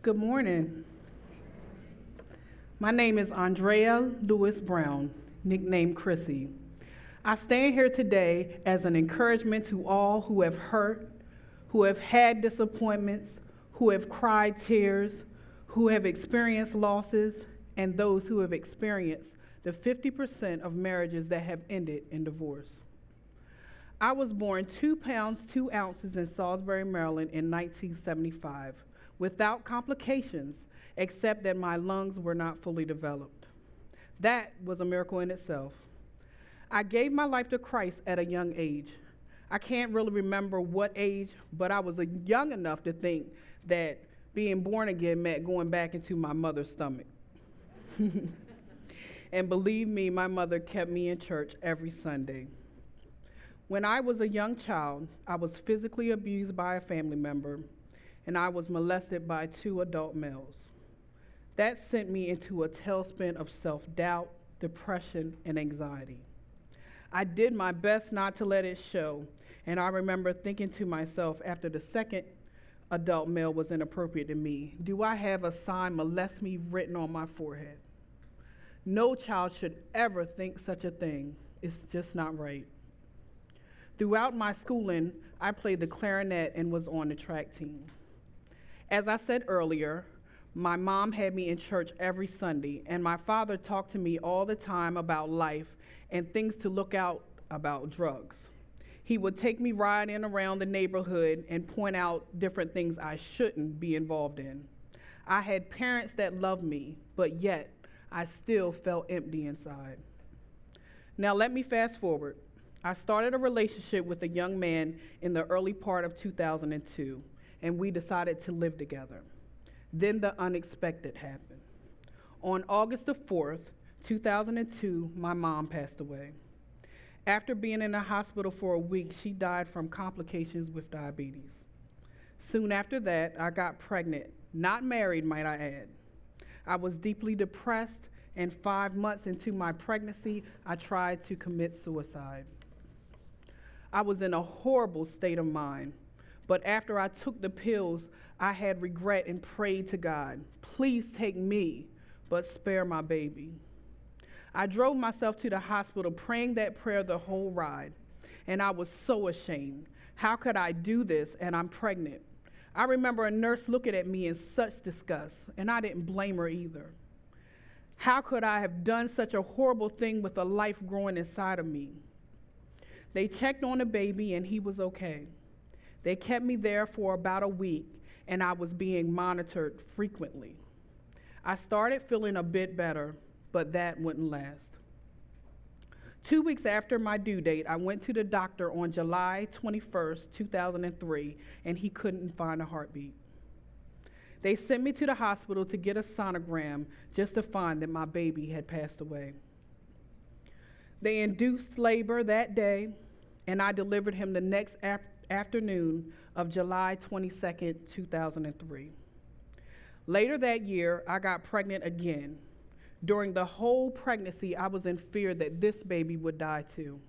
Good morning. My name is Andrea Lewis Brown, nicknamed Chrissy. I stand here today as an encouragement to all who have hurt, who have had disappointments, who have cried tears, who have experienced losses, and those who have experienced the 50% of marriages that have ended in divorce. I was born 2 pounds 2 ounces in Salisbury, Maryland in 1975, without complications, except that my lungs were not fully developed. That was a miracle in itself. I gave my life to Christ at a young age. I can't really remember what age, but I was young enough to think that being born again meant going back into my mother's stomach. And believe me, my mother kept me in church every Sunday. When I was a young child, I was physically abused by a family member, and I was molested by 2 adult males. That sent me into a tailspin of self-doubt, depression, and anxiety. I did my best not to let it show, and I remember thinking to myself after the second adult male was inappropriate to me, do I have a sign molest me written on my forehead? No child should ever think such a thing. It's just not right. Throughout my schooling, I played the clarinet and was on the track team. As I said earlier, my mom had me in church every Sunday, and my father talked to me all the time about life and things to look out about drugs. He would take me riding around the neighborhood and point out different things I shouldn't be involved in. I had parents that loved me, but yet I still felt empty inside. Now let me fast forward. I started a relationship with a young man in the early part of 2002, and we decided to live together. Then the unexpected happened. On August the 4th, 2002, my mom passed away. After being in the hospital for a week, she died from complications with diabetes. Soon after that, I got pregnant, not married, might I add. I was deeply depressed, and 5 months into my pregnancy, I tried to commit suicide. I was in a horrible state of mind, but after I took the pills, I had regret and prayed to God, please take me, but spare my baby. I drove myself to the hospital praying that prayer the whole ride, and I was so ashamed. How could I do this and I'm pregnant? I remember a nurse looking at me in such disgust, and I didn't blame her either. How could I have done such a horrible thing with a life growing inside of me? They checked on the baby and he was okay. They kept me there for about a week, and I was being monitored frequently. I started feeling a bit better, but that wouldn't last. 2 weeks after my due date, I went to the doctor on July 21st, 2003, and he couldn't find a heartbeat. They sent me to the hospital to get a sonogram just to find that my baby had passed away. They induced labor that day, and I delivered him the next afternoon of July 22nd, 2003. Later that year, I got pregnant again. During the whole pregnancy, I was in fear that this baby would die too.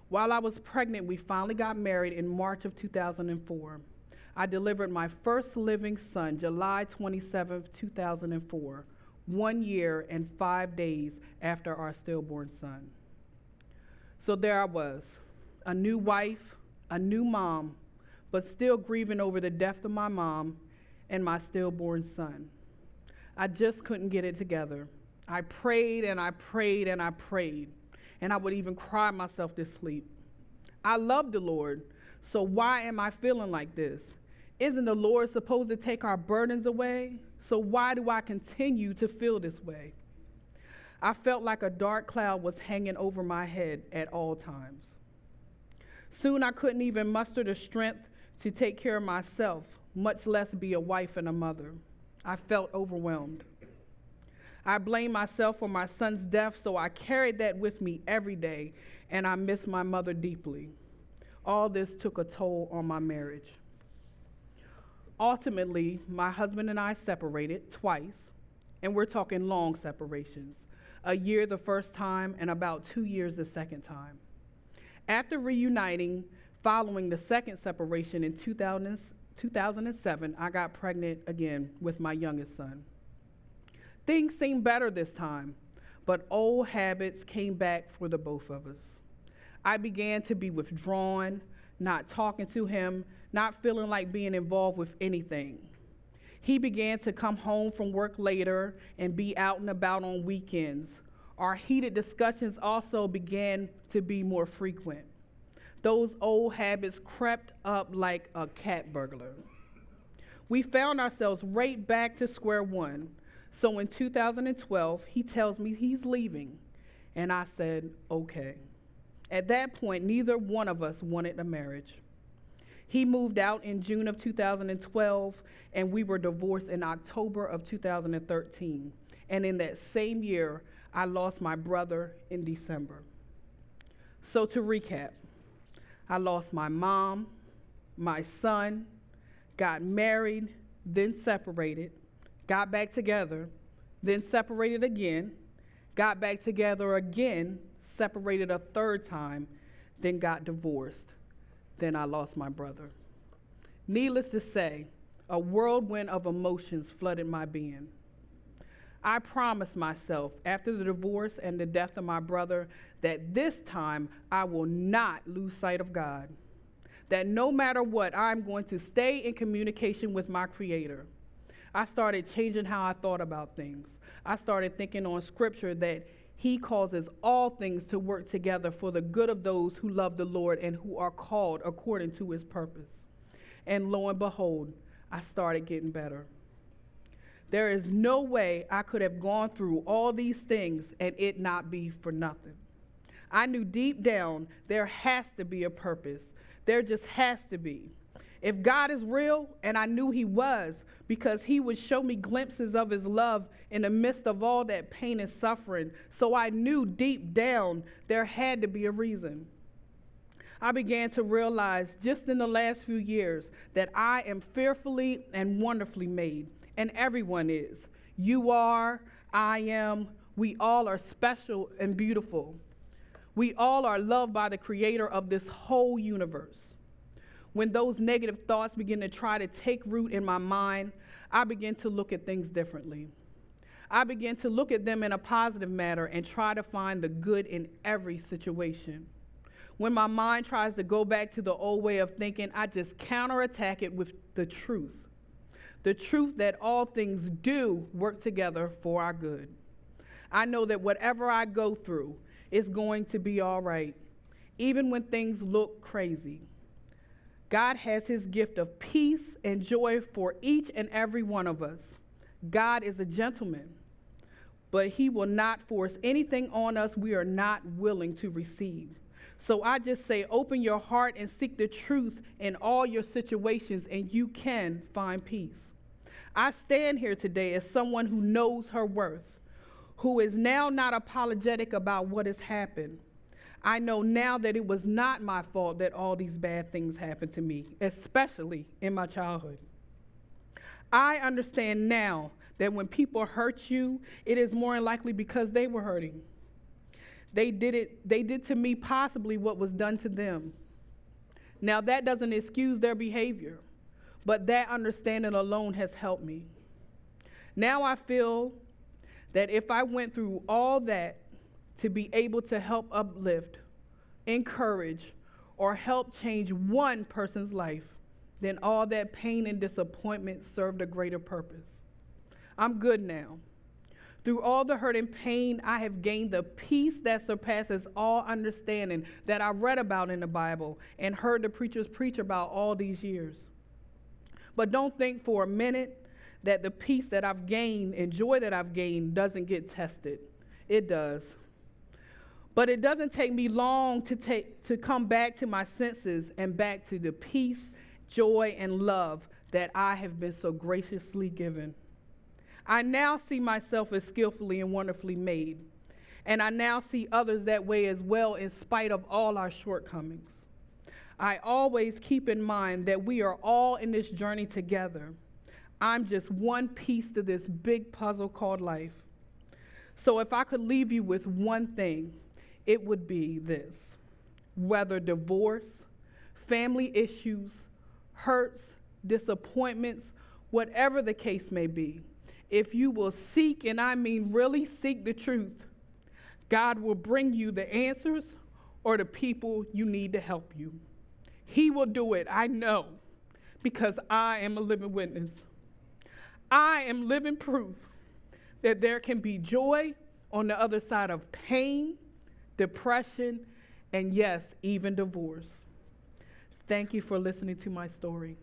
While I was pregnant, we finally got married in March of 2004. I delivered my first living son, July 27th, 2004, 1 year and 5 days after our stillborn son. So there I was, a new wife, a new mom, but still grieving over the death of my mom and my stillborn son. I just couldn't get it together. I prayed and I prayed and I prayed, and I would even cry myself to sleep. I love the Lord, so why am I feeling like this? Isn't the Lord supposed to take our burdens away? So why do I continue to feel this way? I felt like a dark cloud was hanging over my head at all times. Soon I couldn't even muster the strength to take care of myself, much less be a wife and a mother. I felt overwhelmed. I blamed myself for my son's death, so I carried that with me every day, and I miss my mother deeply. All this took a toll on my marriage. Ultimately, my husband and I separated twice, and we're talking long separations. A year the first time, and about 2 years the second time. After reuniting, following the second separation in 2007, I got pregnant again with my youngest son. Things seemed better this time, but old habits came back for the both of us. I began to be withdrawn, not talking to him, not feeling like being involved with anything. He began to come home from work later and be out and about on weekends. Our heated discussions also began to be more frequent. Those old habits crept up like a cat burglar. We found ourselves right back to square one. So in 2012, he tells me he's leaving, and I said, okay. At that point, neither one of us wanted a marriage. He moved out in June of 2012, and we were divorced in October of 2013. And in that same year, I lost my brother in December. So to recap, I lost my mom, my son, got married, then separated, got back together, then separated again, got back together again, separated a third time, then got divorced. Then I lost my brother. Needless to say, a whirlwind of emotions flooded my being. I promised myself after the divorce and the death of my brother that this time I will not lose sight of God. That no matter what, I'm going to stay in communication with my Creator. I started changing how I thought about things. I started thinking on scripture that He causes all things to work together for the good of those who love the Lord and who are called according to His purpose. And lo and behold, I started getting better. There is no way I could have gone through all these things and it not be for nothing. I knew deep down there has to be a purpose. There just has to be. If God is real, and I knew He was, because He would show me glimpses of His love in the midst of all that pain and suffering, so I knew deep down there had to be a reason. I began to realize just in the last few years that I am fearfully and wonderfully made, and everyone is. You are, I am, we all are special and beautiful. We all are loved by the Creator of this whole universe. When those negative thoughts begin to try to take root in my mind, I begin to look at things differently. I begin to look at them in a positive manner and try to find the good in every situation. When my mind tries to go back to the old way of thinking, I just counterattack it with the truth. The truth that all things do work together for our good. I know that whatever I go through is going to be all right, even when things look crazy. God has His gift of peace and joy for each and every one of us. God is a gentleman, but He will not force anything on us we are not willing to receive. So I just say, open your heart and seek the truth in all your situations, and you can find peace. I stand here today as someone who knows her worth, who is now not apologetic about what has happened. I know now that it was not my fault that all these bad things happened to me, especially in my childhood. I understand now that when people hurt you, it is more than likely because they were hurting. They did to me possibly what was done to them. Now that doesn't excuse their behavior, but that understanding alone has helped me. Now I feel that if I went through all that to be able to help uplift, encourage, or help change one person's life, then all that pain and disappointment served a greater purpose. I'm good now. Through all the hurt and pain, I have gained the peace that surpasses all understanding that I read about in the Bible and heard the preachers preach about all these years. But don't think for a minute that the peace that I've gained and joy that I've gained doesn't get tested. It does. But it doesn't take me long to come back to my senses and back to the peace, joy, and love that I have been so graciously given. I now see myself as skillfully and wonderfully made, and I now see others that way as well in spite of all our shortcomings. I always keep in mind that we are all in this journey together. I'm just one piece to this big puzzle called life. So if I could leave you with one thing, it would be this: whether divorce, family issues, hurts, disappointments, whatever the case may be. If you will seek, and I mean really seek the truth, God will bring you the answers or the people you need to help you. He will do it, I know, because I am a living witness. I am living proof that there can be joy on the other side of pain, depression, and yes, even divorce. Thank you for listening to my story.